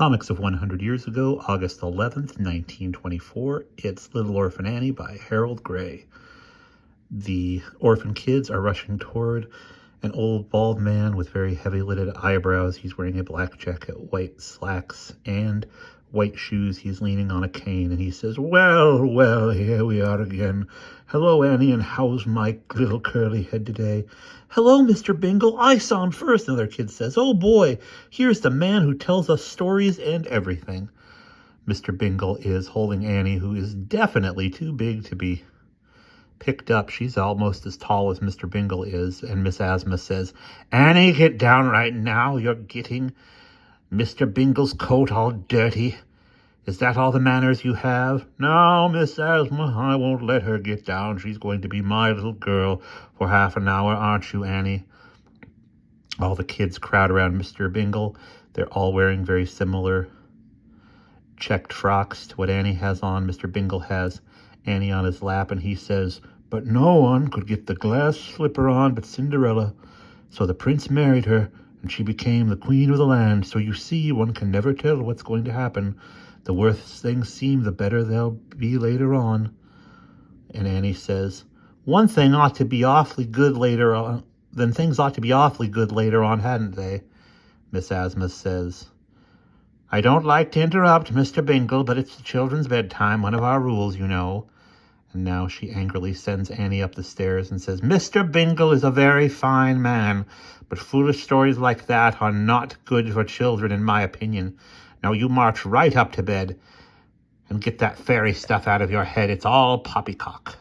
Comics of 100 Years Ago, August 11th, 1924. It's Little Orphan Annie by Harold Gray. The orphan kids are rushing toward an old bald man with very heavy-lidded eyebrows. He's wearing a black jacket, white slacks, and white shoes. He's leaning on a cane, and he says, "Well, well, here we are again. Hello, Annie, and how's my little curly head today?" "Hello, Mr. Bingle. I saw him first," another kid says. "Oh, boy, here's the man who tells us stories and everything." Mr. Bingle is holding Annie, who is definitely too big to be picked up. She's almost as tall as Mr. Bingle is, and Miss Asma says, "Annie, get down right now. You're getting Mr. Bingle's coat all dirty. Is that all the manners you have?" "No, Miss Asma, I won't let her get down. She's going to be my little girl for half an hour, aren't you, Annie?" All the kids crowd around Mr. Bingle. They're all wearing very similar checked frocks to what Annie has on. Mr. Bingle has Annie on his lap, and he says, "But no one could get the glass slipper on but Cinderella. So the prince married her, and she became the queen of the land. So you see, one can never tell what's going to happen. The worse things seem, the better they'll be later on." And Annie says, "One thing ought to be awfully good later on. Then things ought to be awfully good later on, hadn't they?" Miss Asma says, "I don't like to interrupt, Mr. Bingle, but it's the children's bedtime, one of our rules, you know." And now she angrily sends Annie up the stairs and says, "Mr. Bingle is a very fine man, but foolish stories like that are not good for children, in my opinion. Now you march right up to bed and get that fairy stuff out of your head. It's all poppycock."